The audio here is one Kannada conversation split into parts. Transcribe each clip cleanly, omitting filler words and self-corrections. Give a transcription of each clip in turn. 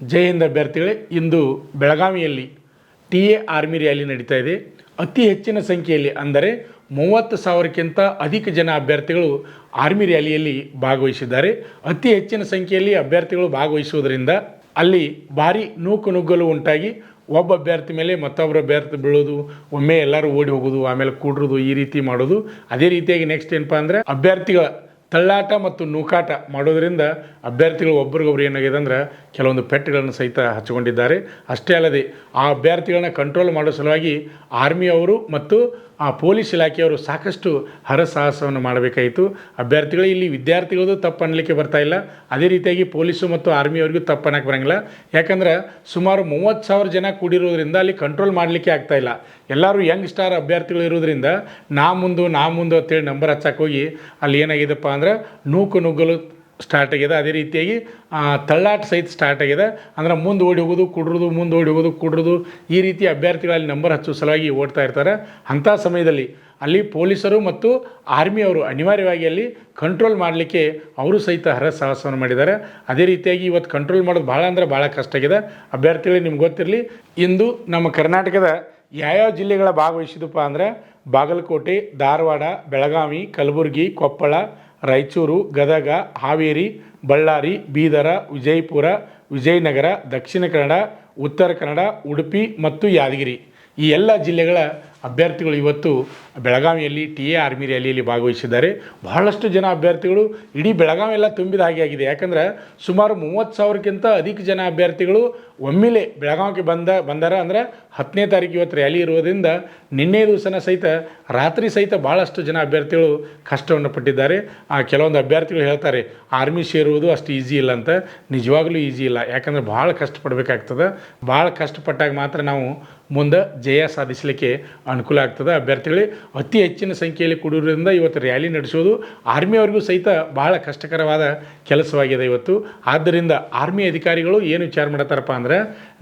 ಜೈ ಹಿಂದ್ ಅಭ್ಯರ್ಥಿಗಳೇ, ಇಂದು ಬೆಳಗಾವಿಯಲ್ಲಿ ಟಿ.ಎ. ಆರ್ಮಿ ರ್ಯಾಲಿ ನಡೀತಾ ಇದೆ. ಅತಿ ಹೆಚ್ಚಿನ ಸಂಖ್ಯೆಯಲ್ಲಿ ಅಂದರೆ 30,000ಕ್ಕಿಂತ ಅಧಿಕ ಜನ ಅಭ್ಯರ್ಥಿಗಳು ಆರ್ಮಿ ರ್ಯಾಲಿಯಲ್ಲಿ ಭಾಗವಹಿಸಿದ್ದಾರೆ. ಅತಿ ಹೆಚ್ಚಿನ ಸಂಖ್ಯೆಯಲ್ಲಿ ಅಭ್ಯರ್ಥಿಗಳು ಭಾಗವಹಿಸುವುದರಿಂದ ಅಲ್ಲಿ ಭಾರಿ ನೂಕುನುಗ್ಗಲು ಉಂಟಾಗಿ ಒಬ್ಬ ಅಭ್ಯರ್ಥಿ ಮೇಲೆ ಮತ್ತೊಬ್ಬರು ಅಭ್ಯರ್ಥಿ ಬೀಳೋದು, ಒಮ್ಮೆ ಎಲ್ಲರೂ ಓಡಿ ಹೋಗೋದು, ಆಮೇಲೆ ಕೂಡ್ರೋದು, ಈ ರೀತಿ ಮಾಡೋದು. ಅದೇ ರೀತಿಯಾಗಿ ನೆಕ್ಸ್ಟ್ ಏನಪ್ಪ ಅಂದರೆ ಅಭ್ಯರ್ಥಿಗಳ ತಳ್ಳಾಟ ಮತ್ತು ನೂಕಾಟ ಮಾಡೋದರಿಂದ ಅಭ್ಯರ್ಥಿಗಳು ಒಬ್ರಿಗೊಬ್ರು ಏನಾಗಿದೆ ಅಂದ್ರೆ ಕೆಲವೊಂದು ಪೆಟ್ಟುಗಳನ್ನು ಸಹಿತ ಹಚ್ಚಿಕೊಂಡಿದ್ದಾರೆ. ಅಷ್ಟೇ ಅಲ್ಲದೆ ಆ ಅಭ್ಯರ್ಥಿಗಳನ್ನ ಕಂಟ್ರೋಲ್ ಮಾಡೋ ಸಲುವಾಗಿ ಆರ್ಮಿಯವರು ಮತ್ತು ಆ ಪೊಲೀಸ್ ಇಲಾಖೆಯವರು ಸಾಕಷ್ಟು ಹರಸಾಹಸವನ್ನು ಮಾಡಬೇಕಾಯಿತು. ಅಭ್ಯರ್ಥಿಗಳು ಇಲ್ಲಿ ವಿದ್ಯಾರ್ಥಿಗಳದ್ದು ತಪ್ಪು ಅನ್ನಲಿಕ್ಕೆ ಬರ್ತಾ ಇಲ್ಲ, ಅದೇ ರೀತಿಯಾಗಿ ಪೊಲೀಸು ಮತ್ತು ಆರ್ಮಿಯವ್ರಿಗೂ ತಪ್ಪು ಅನ್ನಕ್ಕೆ ಬರೋಂಗಿಲ್ಲ. ಯಾಕಂದ್ರೆ ಸುಮಾರು 30,000 ಜನ ಕೂಡಿರೋದ್ರಿಂದ ಅಲ್ಲಿ ಕಂಟ್ರೋಲ್ ಮಾಡಲಿಕ್ಕೆ ಆಗ್ತಾಯಿಲ್ಲ. ಎಲ್ಲರೂ ಯಂಗ್ ಸ್ಟಾರ್ ಅಭ್ಯರ್ಥಿಗಳು ಇರೋದ್ರಿಂದ ನಾ ಮುಂದು ಅಂತೇಳಿ ನಂಬರ್ ಹಚ್ಚಕ್ಕೆ ಹೋಗಿ ಅಲ್ಲಿ ಏನಾಗಿದೆಪ್ಪ ಅಂದ್ರೆ ನುಗ್ಗಲು ಸ್ಟಾರ್ಟ್ ಆಗಿದೆ. ಅದೇ ರೀತಿಯಾಗಿ ತಳ್ಳಾಟ ಸಹಿತ ಸ್ಟಾರ್ಟ್ ಆಗಿದೆ. ಅಂದ್ರೆ ಮುಂದೆ ಓಡಿ ಹೋಗೋದು ಕುಡ್ರೋದು, ಮುಂದೆ ಓಡಿ ಹೋಗೋದು ಕುಡ್ರೋದು, ಈ ರೀತಿ ಅಭ್ಯರ್ಥಿಗಳಲ್ಲಿ ನಂಬರ್ ಹಚ್ಚೋ ಸಲುವಾಗಿ ಓಡ್ತಾ ಇರ್ತಾರೆ. ಅಂಥ ಸಮಯದಲ್ಲಿ ಅಲ್ಲಿ ಪೊಲೀಸರು ಮತ್ತು ಆರ್ಮಿಯವರು ಅನಿವಾರ್ಯವಾಗಿ ಅಲ್ಲಿ ಕಂಟ್ರೋಲ್ ಮಾಡಲಿಕ್ಕೆ ಅವರು ಸಹಿತ ಹರಸಾಹಸವನ್ನು ಮಾಡಿದ್ದಾರೆ. ಅದೇ ರೀತಿಯಾಗಿ ಇವತ್ತು ಕಂಟ್ರೋಲ್ ಮಾಡೋದು ಭಾಳ ಅಂದರೆ ಭಾಳ ಕಷ್ಟ ಆಗಿದೆ. ಅಭ್ಯರ್ಥಿಗಳಿಗೆ ನಿಮ್ಗೆ ಗೊತ್ತಿರಲಿ, ಇಂದು ನಮ್ಮ ಕರ್ನಾಟಕದ ಯಾವ್ಯಾವ ಜಿಲ್ಲೆಗಳ ಭಾಗವಹಿಸಿದಪ್ಪ ಅಂದರೆ ಬಾಗಲಕೋಟೆ, ಧಾರವಾಡ, ಬೆಳಗಾವಿ, ಕಲಬುರಗಿ, ಕೊಪ್ಪಳ, ರಾಯಚೂರು, ಗದಗ, ಹಾವೇರಿ, ಬಳ್ಳಾರಿ, ಬೀದರ, ವಿಜಯಪುರ, ವಿಜಯನಗರ, ದಕ್ಷಿಣ ಕನ್ನಡ, ಉತ್ತರ ಕನ್ನಡ, ಉಡುಪಿ ಮತ್ತು ಯಾದಗಿರಿ ಈ ಎಲ್ಲ ಜಿಲ್ಲೆಗಳ ಅಭ್ಯರ್ಥಿಗಳು ಇವತ್ತು ಬೆಳಗಾವಿಯಲ್ಲಿ ಟಿ.ಎ. ಆರ್ಮಿ ರ್ಯಾಲಿಯಲ್ಲಿ ಭಾಗವಹಿಸಿದ್ದಾರೆ. ಬಹಳಷ್ಟು ಜನ ಅಭ್ಯರ್ಥಿಗಳು ಇಡೀ ಬೆಳಗಾವಿ ಎಲ್ಲ ತುಂಬಿದ ಹಾಗೆ ಆಗಿದೆ. ಯಾಕಂದ್ರೆ ಸುಮಾರು 30,000ಕ್ಕಿಂತ ಅಧಿಕ ಜನ ಅಭ್ಯರ್ಥಿಗಳು ಒಮ್ಮೆಲೆ ಬೆಳಗಾವಿಗೆ ಬಂದಾರ. ಅಂದರೆ 10ನೇ ತಾರೀಕು ಇವತ್ತು ರ್ಯಾಲಿ ಇರೋದ್ರಿಂದ ನಿನ್ನೆ ದಿವಸನ ಸಹಿತ ರಾತ್ರಿ ಸಹಿತ ಭಾಳಷ್ಟು ಜನ ಅಭ್ಯರ್ಥಿಗಳು ಕಷ್ಟವನ್ನು ಪಟ್ಟಿದ್ದಾರೆ. ಕೆಲವೊಂದು ಅಭ್ಯರ್ಥಿಗಳು ಹೇಳ್ತಾರೆ ಆರ್ಮಿ ಸೇರುವುದು ಅಷ್ಟು ಈಸಿ ಇಲ್ಲ ಅಂತ. ನಿಜವಾಗ್ಲೂ ಈಸಿ ಇಲ್ಲ. ಯಾಕಂದರೆ ಭಾಳ ಕಷ್ಟಪಡಬೇಕಾಗ್ತದೆ. ಭಾಳ ಕಷ್ಟಪಟ್ಟಾಗ ಮಾತ್ರ ನಾವು ಮುಂದೆ ಜಯ ಸಾಧಿಸಲಿಕ್ಕೆ ಅನುಕೂಲ ಆಗ್ತದೆ. ಅಭ್ಯರ್ಥಿಗಳೇ ಅತಿ ಹೆಚ್ಚಿನ ಸಂಖ್ಯೆಯಲ್ಲಿ ಕೂಡಿರೋದ್ರಿಂದ ಇವತ್ತು ರ್ಯಾಲಿ ನಡೆಸೋದು ಆರ್ಮಿಯವ್ರಿಗೂ ಸಹಿತ ಭಾಳ ಕಷ್ಟಕರವಾದ ಕೆಲಸವಾಗಿದೆ ಇವತ್ತು. ಆದ್ದರಿಂದ ಆರ್ಮಿ ಅಧಿಕಾರಿಗಳು ಏನು ವಿಚಾರ ಮಾಡತ್ತಾರಪ್ಪ ಅಂದ್ರೆ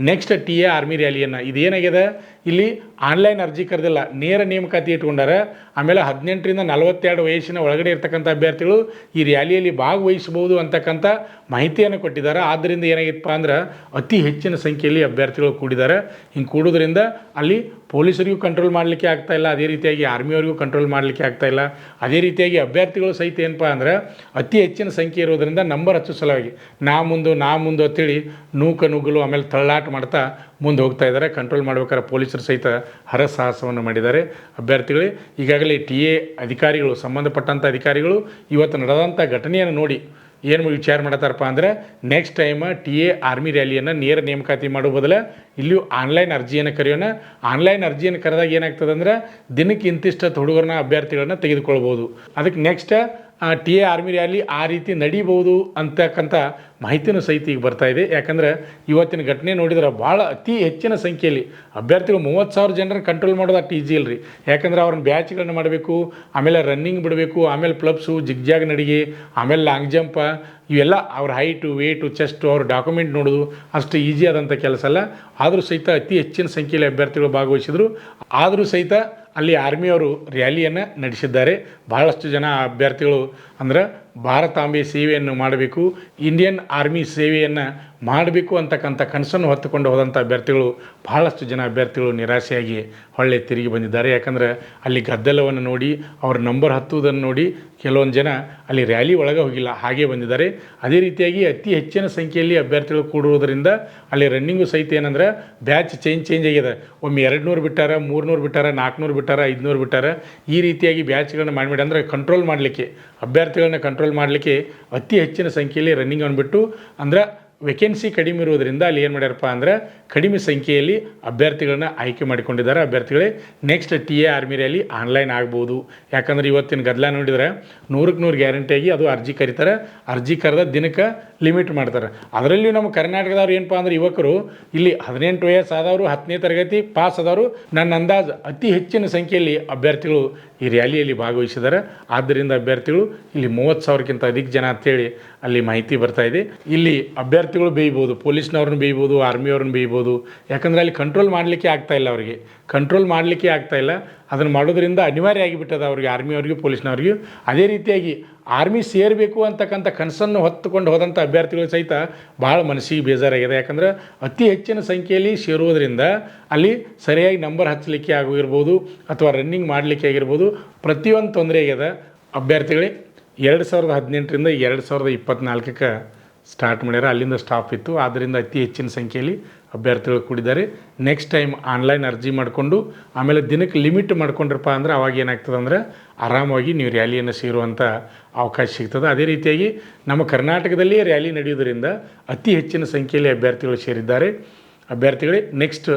ನೆಕ್ಸ್ಟ್ ಟಿ.ಎ. ಆರ್ಮಿ ರ್ಯಾಲಿಯನ್ನು ಇದೇನಾಗಿದೆ ಇಲ್ಲಿ ಆನ್ಲೈನ್ ಅರ್ಜಿ ಕರೆದಿಲ್ಲ, ನೇರ ನೇಮಕಾತಿ ಇಟ್ಕೊಂಡಾರ. ಆಮೇಲೆ 18ರಿಂದ 42 ವಯಸ್ಸಿನ ಒಳಗಡೆ ಇರ್ತಕ್ಕಂಥ ಅಭ್ಯರ್ಥಿಗಳು ಈ ರ್ಯಾಲಿಯಲ್ಲಿ ಭಾಗವಹಿಸಬಹುದು ಅಂತಕ್ಕಂಥ ಮಾಹಿತಿಯನ್ನು ಕೊಟ್ಟಿದ್ದಾರೆ. ಆದ್ದರಿಂದ ಏನಾಗಿತ್ತಪ್ಪ ಅಂದ್ರೆ ಅತಿ ಹೆಚ್ಚಿನ ಸಂಖ್ಯೆಯಲ್ಲಿ ಅಭ್ಯರ್ಥಿಗಳು ಕೂಡಿದ್ದಾರೆ. ಹಿಂಗೆ ಕೂಡೋದ್ರಿಂದ ಅಲ್ಲಿ ಪೊಲೀಸರಿಗೂ ಕಂಟ್ರೋಲ್ ಮಾಡಲಿಕ್ಕೆ ಆಗ್ತಾಯಿಲ್ಲ, ಅದೇ ರೀತಿಯಾಗಿ ಆರ್ಮಿಯವರಿಗೂ ಕಂಟ್ರೋಲ್ ಮಾಡಲಿಕ್ಕೆ ಆಗ್ತಾಯಿಲ್ಲ. ಅದೇ ರೀತಿಯಾಗಿ ಅಭ್ಯರ್ಥಿಗಳು ಸಹಿತ ಏನಪ್ಪ ಅಂದ್ರೆ ಅತಿ ಹೆಚ್ಚಿನ ಸಂಖ್ಯೆ ಇರೋದರಿಂದ ನಂಬರ್ ಹಚ್ಚೋ ಸಲುವಾಗಿ ನಾ ಮುಂದು ಅಂತೇಳಿ ನುಗ್ಗಲು ಆಮೇಲೆ ತಳ್ಳಾಟ ಮಾಡ್ತಾ ಮುಂದೆ ಹೋಗ್ತಾ ಇದ್ದಾರೆ. ಕಂಟ್ರೋಲ್ ಮಾಡ್ಬೇಕಾದ್ರೆ ಪೊಲೀಸರು ಸಹಿತ ಹರಸಾಹಸವನ್ನು ಮಾಡಿದ್ದಾರೆ. ಅಭ್ಯರ್ಥಿಗಳೇ ಈಗಾಗಲೇ ಟಿ.ಎ. ಅಧಿಕಾರಿಗಳು, ಸಂಬಂಧಪಟ್ಟಂಥ ಅಧಿಕಾರಿಗಳು ಇವತ್ತು ನಡೆದಂಥ ಘಟನೆಯನ್ನು ನೋಡಿ ಏನು ವಿಚಾರ ಮಾಡತ್ತಾರಪ್ಪ ಅಂದರೆ ನೆಕ್ಸ್ಟ್ ಟೈಮ್ ಟಿ.ಎ. ಆರ್ಮಿ ರ್ಯಾಲಿಯನ್ನು ನೇರ ನೇಮಕಾತಿ ಮಾಡೋ ಬದಲು ಇಲ್ಲಿಯೂ ಆನ್ಲೈನ್ ಅರ್ಜಿಯನ್ನು ಕರೆಯೋಣ. ಆನ್ಲೈನ್ ಅರ್ಜಿಯನ್ನು ಕರೆದಾಗ ಏನಾಗ್ತದೆ ಅಂದರೆ ದಿನಕ್ಕೆ ಇಂತಿಷ್ಟು ಹುಡುಗರನ್ನ ಅಭ್ಯರ್ಥಿಗಳನ್ನ ತೆಗೆದುಕೊಳ್ಬೋದು. ಅದಕ್ಕೆ ನೆಕ್ಸ್ಟ್ ಟಿ.ಎ. ಆರ್ಮಿ ರ್ಯಾಲಿ ಆ ರೀತಿ ನಡೀಬೋದು ಅಂತಕ್ಕಂಥ ಮಾಹಿತಿನೂ ಸಹಿತ ಈಗ ಬರ್ತಾಯಿದೆ. ಯಾಕಂದರೆ ಇವತ್ತಿನ ಘಟನೆ ನೋಡಿದ್ರೆ ಭಾಳ ಅತಿ ಹೆಚ್ಚಿನ ಸಂಖ್ಯೆಯಲ್ಲಿ ಅಭ್ಯರ್ಥಿಗಳು 30,000 ಜನರನ್ನು ಕಂಟ್ರೋಲ್ ಮಾಡೋದು ಅಷ್ಟು ಈಜಿ ಇಲ್ಲರಿ. ಯಾಕಂದ್ರೆ ಅವ್ರನ್ನ ಬ್ಯಾಚ್ಗಳನ್ನ ಮಾಡಬೇಕು, ಆಮೇಲೆ ರನ್ನಿಂಗ್ ಬಿಡಬೇಕು, ಆಮೇಲೆ ಪ್ಲಬ್ಸು, ಜಿಗ್ಜಾಗ್ ನಡಿಗೆ, ಆಮೇಲೆ ಲಾಂಗ್ ಜಂಪ, ಇವೆಲ್ಲ ಅವ್ರ ಹೈಟು, ವೇಟು, ಚೆಸ್ಟು, ಅವ್ರ ಡಾಕ್ಯುಮೆಂಟ್ ನೋಡೋದು ಅಷ್ಟು ಈಜಿ ಆದಂಥ ಕೆಲಸ ಅಲ್ಲ. ಆದರೂ ಸಹಿತ ಅತಿ ಹೆಚ್ಚಿನ ಸಂಖ್ಯೆಯಲ್ಲಿ ಅಭ್ಯರ್ಥಿಗಳು ಭಾಗವಹಿಸಿದರು. ಆದರೂ ಸಹಿತ ಅಲ್ಲಿ ಆರ್ಮಿಯವರು ರ್ಯಾಲಿಯನ್ನು ನಡೆಸಿದ್ದಾರೆ. ಭಾಳಷ್ಟು ಜನ ಅಭ್ಯರ್ಥಿಗಳು ಅಂದ್ರೆ ಭಾರತಾಂಬೆ ಸೇವೆಯನ್ನು ಮಾಡಬೇಕು, ಇಂಡಿಯನ್ ಆರ್ಮಿ ಸೇವೆಯನ್ನು ಮಾಡಬೇಕು ಅಂತಕ್ಕಂಥ ಕನಸನ್ನು ಹೊತ್ತುಕೊಂಡು ಹೋದಂಥ ಅಭ್ಯರ್ಥಿಗಳು ಭಾಳಷ್ಟು ಜನ ಅಭ್ಯರ್ಥಿಗಳು ನಿರಾಸೆಯಾಗಿ ಹೊಳ್ಳೆ ತಿರುಗಿ ಬಂದಿದ್ದಾರೆ. ಯಾಕಂದರೆ ಅಲ್ಲಿ ಗದ್ದಲವನ್ನು ನೋಡಿ ಅವ್ರ ನಂಬರ್ ಹತ್ತುವುದನ್ನು ನೋಡಿ ಕೆಲವೊಂದು ಜನ ಅಲ್ಲಿ ರ್ಯಾಲಿ ಒಳಗೆ ಹೋಗಿಲ್ಲ, ಹಾಗೇ ಬಂದಿದ್ದಾರೆ. ಅದೇ ರೀತಿಯಾಗಿ ಅತಿ ಹೆಚ್ಚಿನ ಸಂಖ್ಯೆಯಲ್ಲಿ ಅಭ್ಯರ್ಥಿಗಳು ಕೂಡುವುದರಿಂದ ಅಲ್ಲಿ ರನ್ನಿಂಗು ಸಹಿತ ಏನಂದ್ರೆ ಬ್ಯಾಚ್ ಚೇಂಜ್ ಆಗಿದೆ. ಒಮ್ಮೆ 200 ಬಿಟ್ಟಾರ, 300 ಬಿಟ್ಟಾರ, 400 ಬಿಟ್ಟಾರ, 500 ಬಿಟ್ಟಾರ, ಈ ರೀತಿಯಾಗಿ ಬ್ಯಾಚ್ಗಳನ್ನ ಮಾಡಿ ಅಂದರೆ ಕಂಟ್ರೋಲ್ ಮಾಡಲಿಕ್ಕೆ, ಅಭ್ಯರ್ಥಿಗಳನ್ನ ಕಂಟ್ರೋಲ್ ಮಾಡಲಿಕ್ಕೆ ಅತಿ ಹೆಚ್ಚಿನ ಸಂಖ್ಯೆಯಲ್ಲಿ ರನ್ನಿಂಗ್ ಅಂದ್ಬಿಟ್ಟು ಅಂದ್ರೆ ವೇಕೆನ್ಸಿ ಕಡಿಮೆ ಇರೋದರಿಂದ ಅಲ್ಲಿ ಏನು ಮಾಡ್ಯಾರಪ್ಪ ಅಂದರೆ ಕಡಿಮೆ ಸಂಖ್ಯೆಯಲ್ಲಿ ಅಭ್ಯರ್ಥಿಗಳನ್ನ ಆಯ್ಕೆ ಮಾಡಿಕೊಂಡಿದ್ದಾರೆ. ಅಭ್ಯರ್ಥಿಗಳೇ next T A. Army rally online ಆಗ್ಬೋದು. ಯಾಕಂದರೆ ಇವತ್ತಿನ ಗದ್ದಲ ನೋಡಿದರೆ 100ಕ್ಕೆ 100 ಗ್ಯಾರಂಟಿಯಾಗಿ ಅದು ಅರ್ಜಿ ಕರೀತಾರೆ. ಅರ್ಜಿ ಕರೆದ ದಿನಕ್ಕೆ ಲಿಮಿಟ್ ಮಾಡ್ತಾರೆ. ಅದರಲ್ಲಿಯೂ ನಮ್ಮ ಕರ್ನಾಟಕದವ್ರು ಏನಪ್ಪ ಅಂದ್ರೆ ಯುವಕರು ಇಲ್ಲಿ 18 ವಯಸ್ಸು ಆದವರು, 10ನೇ ತರಗತಿ ಪಾಸ್ ಆದವರು ನನ್ನ ಅಂದಾಜು ಅತಿ ಹೆಚ್ಚಿನ ಸಂಖ್ಯೆಯಲ್ಲಿ ಅಭ್ಯರ್ಥಿಗಳು ಈ ರ್ಯಾಲಿಯಲ್ಲಿ ಭಾಗವಹಿಸಿದ್ದಾರೆ. ಆದ್ದರಿಂದ ಅಭ್ಯರ್ಥಿಗಳು ಇಲ್ಲಿ 30,000ಕ್ಕಿಂತ ಅಧಿಕ ಜನ ಅಂತೇಳಿ ಅಲ್ಲಿ ಮಾಹಿತಿ ಬರ್ತಾ ಇದೆ. ಇಲ್ಲಿ ಅಭ್ಯರ್ಥಿ ಅಭ್ಯರ್ಥಿಗಳು ಬೇಯ್ಬೋದು, ಪೊಲೀಸ್ನವ್ರನ್ನ ಬೇಯ್ಬೋದು, ಆರ್ಮಿಯವ್ರನ್ನ ಬೇಯ್ಬೋದು. ಯಾಕಂದರೆ ಅಲ್ಲಿ ಕಂಟ್ರೋಲ್ ಮಾಡಲಿಕ್ಕೆ ಆಗ್ತಾಯಿಲ್ಲ, ಅವರಿಗೆ ಕಂಟ್ರೋಲ್ ಮಾಡಲಿಕ್ಕೆ ಆಗ್ತಾಯಿಲ್ಲ. ಅದನ್ನು ಮಾಡೋದ್ರಿಂದ ಅನಿವಾರ್ಯ ಆಗಿಬಿಟ್ಟದ ಅವ್ರಿಗೆ, ಆರ್ಮಿಯವ್ರಿಗೂ ಪೊಲೀಸ್ನವ್ರಿಗೂ. ಅದೇ ರೀತಿಯಾಗಿ ಆರ್ಮಿ ಸೇರಬೇಕು ಅಂತಕ್ಕಂಥ ಕನಸನ್ನು ಹೊತ್ತುಕೊಂಡು ಹೋದಂಥ ಅಭ್ಯರ್ಥಿಗಳು ಸಹಿತ ಭಾಳ ಮನಸ್ಸಿಗೆ ಬೇಜಾರಾಗಿದೆ. ಯಾಕಂದ್ರೆ ಅತಿ ಹೆಚ್ಚಿನ ಸಂಖ್ಯೆಯಲ್ಲಿ ಸೇರುವುದರಿಂದ ಅಲ್ಲಿ ಸರಿಯಾಗಿ ನಂಬರ್ ಹಚ್ಚಲಿಕ್ಕೆ ಆಗಿರ್ಬೋದು ಅಥವಾ ರನ್ನಿಂಗ್ ಮಾಡಲಿಕ್ಕೆ ಆಗಿರ್ಬೋದು, ಪ್ರತಿಯೊಂದು ತೊಂದರೆ ಆಗ್ಯದ. ಅಭ್ಯರ್ಥಿಗಳೇ 2018ರಿಂದ 2024ಕ್ಕೆ ಸ್ಟಾರ್ಟ್ ಮಾಡ್ಯಾರ. ಅಲ್ಲಿಂದ ಸ್ಟಾಪ್ ಇತ್ತು, ಆದ್ದರಿಂದ ಅತಿ ಹೆಚ್ಚಿನ ಸಂಖ್ಯೆಯಲ್ಲಿ ಅಭ್ಯರ್ಥಿಗಳು ಕೂಡಿದ್ದಾರೆ. ನೆಕ್ಸ್ಟ್ ಟೈಮ್ ಆನ್ಲೈನ್ ಅರ್ಜಿ ಮಾಡಿಕೊಂಡು ಆಮೇಲೆ ದಿನಕ್ಕೆ ಲಿಮಿಟ್ ಮಾಡ್ಕೊಂಡ್ರಪ್ಪ ಅಂದ್ರೆ ಅವಾಗ ಏನಾಗ್ತದೆ ಅಂದ್ರೆ ಆರಾಮಾಗಿ ನೀವು ರ್ಯಾಲಿಯನ್ನು ಸೇರುವಂಥ ಅವಕಾಶ ಸಿಗ್ತದೆ. ಅದೇ ರೀತಿಯಾಗಿ ನಮ್ಮ ಕರ್ನಾಟಕದಲ್ಲಿಯೇ ರ್ಯಾಲಿ ನಡೆಯುವುದರಿಂದ ಅತಿ ಹೆಚ್ಚಿನ ಸಂಖ್ಯೆಯಲ್ಲಿ ಅಭ್ಯರ್ಥಿಗಳು ಸೇರಿದ್ದಾರೆ. ಅಭ್ಯರ್ಥಿಗಳೇ ನೆಕ್ಸ್ಟ್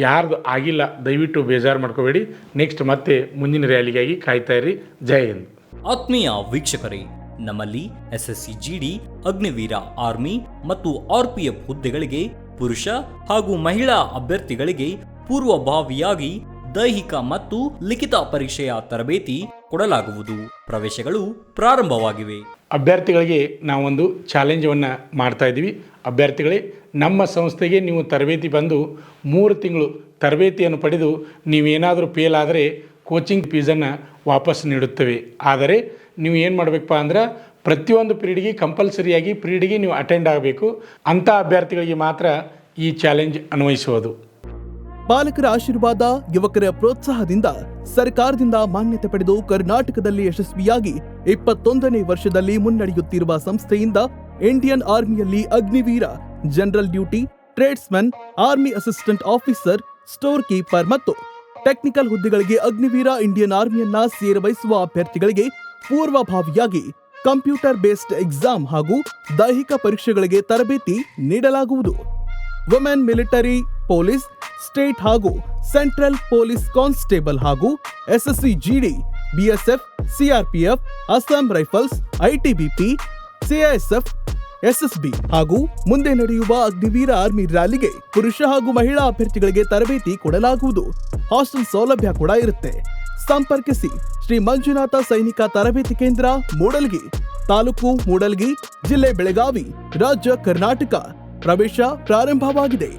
ಯಾರ್ದು ಆಗಿಲ್ಲ ದಯವಿಟ್ಟು ಬೇಜಾರು ಮಾಡ್ಕೋಬೇಡಿ. ನೆಕ್ಸ್ಟ್ ಮತ್ತೆ ಮುಂದಿನ ರ್ಯಾಲಿಗಾಗಿ ಕಾಯ್ತಾ ಇರಿ. ಜೈ ಹಿಂದ್. ಆತ್ಮೀಯ ವೀಕ್ಷಕರೇ, ನಮ್ಮಲ್ಲಿ SSC GD, ಅಗ್ನಿವೀರ, ಆರ್ಮಿ ಮತ್ತು RPF ಹುದ್ದೆಗಳಿಗೆ ಪುರುಷ ಹಾಗೂ ಮಹಿಳಾ ಅಭ್ಯರ್ಥಿಗಳಿಗೆ ಪೂರ್ವಭಾವಿಯಾಗಿ ದೈಹಿಕ ಮತ್ತು ಲಿಖಿತ ಪರೀಕ್ಷೆಯ ತರಬೇತಿ ಕೊಡಲಾಗುವುದು. ಪ್ರವೇಶಗಳು ಪ್ರಾರಂಭವಾಗಿವೆ. ಅಭ್ಯರ್ಥಿಗಳಿಗೆ ನಾವೊಂದು ಚಾಲೆಂಜನ್ನು ಮಾಡ್ತಾ ಇದ್ದೀವಿ. ಅಭ್ಯರ್ಥಿಗಳೇ, ನಮ್ಮ ಸಂಸ್ಥೆಗೆ ನೀವು ತರಬೇತಿ ಬಂದು 3 ತಿಂಗಳು ತರಬೇತಿಯನ್ನು ಪಡೆದು ನೀವೇನಾದರೂ ಫೇಲ್ ಆದರೆ ಕೋಚಿಂಗ್ ಫೀಸನ್ನು ವಾಪಸ್ ನೀಡುತ್ತೇವೆ. ಆದರೆ ನೀವು ಏನು ಮಾಡಬೇಕಪ್ಪ ಅಂದ್ರೆ ಪ್ರತಿಯೊಂದು ಪೀರಿಯಡ್ಗೆ ಕಂಪಲ್ಸರಿಯಾಗಿ ಪೀರಿಯಡ್ಗೆ ನೀವು ಅಟೆಂಡ್ ಆಗಬೇಕು. ಅಂಥ ಅಭ್ಯರ್ಥಿಗಳಿಗೆ ಮಾತ್ರ ಈ ಚಾಲೆಂಜ್ ಅನ್ವಯಿಸುವುದು. ಪಾಲಕರ ಆಶೀರ್ವಾದ, ಯುವಕರ ಪ್ರೋತ್ಸಾಹದಿಂದ ಸರ್ಕಾರದಿಂದ ಮಾನ್ಯತೆ ಪಡೆದು ಕರ್ನಾಟಕದಲ್ಲಿ ಯಶಸ್ವಿಯಾಗಿ 21ನೇ ವರ್ಷದಲ್ಲಿ ಮುನ್ನಡೆಯುತ್ತಿರುವ ಸಂಸ್ಥೆಯಿಂದ ಇಂಡಿಯನ್ ಆರ್ಮಿಯಲ್ಲಿ Agniveer, general duty, tradesman, army assistant officer, store keeper ಮತ್ತು ಟೆಕ್ನಿಕಲ್ ಹುದ್ದೆಗಳಿಗೆ ಅಗ್ನಿವೀರ ಇಂಡಿಯನ್ ಆರ್ಮಿಯನ್ನ ಸೇರಬಯಸುವ ಅಭ್ಯರ್ಥಿಗಳಿಗೆ ಪೂರ್ವಭಾವಿಯಾಗಿ ಕಂಪ್ಯೂಟರ್ ಬೇಸ್ಡ್ ಎಕ್ಸಾಮ್ ಹಾಗೂ ದೈಹಿಕ ಪರೀಕ್ಷೆಗಳಿಗೆ ತರಬೇತಿ ನೀಡಲಾಗುವುದು. ವುಮೆನ್ ಮಿಲಿಟರಿ, ಪೊಲೀಸ್, ಸ್ಟೇಟ್ ಹಾಗೂ ಸೆಂಟ್ರಲ್ ಪೊಲೀಸ್ ಕಾನ್ಸ್ಟೇಬಲ್ ಹಾಗೂ SSC GD, BSF, CRPF, Assam rifles, ITBP, CISF, SSB ಹಾಗೂ ಮುಂದೆ ನಡೆಯುವ ಅಗ್ನಿವೀರ ಆರ್ಮಿ ರ್ಯಾಲಿಗೆ ಪುರುಷ ಹಾಗೂ ಮಹಿಳಾ ಅಭ್ಯರ್ಥಿಗಳಿಗೆ ತರಬೇತಿ ಕೊಡಲಾಗುವುದು. ಹಾಸ್ಟೆಲ್ ಸೌಲಭ್ಯ ಕೂಡ ಇರುತ್ತೆ. ಸಂಪರ್ಕಿಸಿ ಶ್ರೀ ಮಂಜುನಾಥ ಸೈನಿಕ ತರಬೇತಿ ಕೇಂದ್ರ, ಮೂಡಲ್ಗಿ, ತಾಲೂಕು ಮೂಡಲ್ಗಿ, ಜಿಲ್ಲೆ ಬೆಳಗಾವಿ, ರಾಜ್ಯ ಕರ್ನಾಟಕ. ಪ್ರವೇಶ ಪ್ರಾರಂಭವಾಗಿದೆ.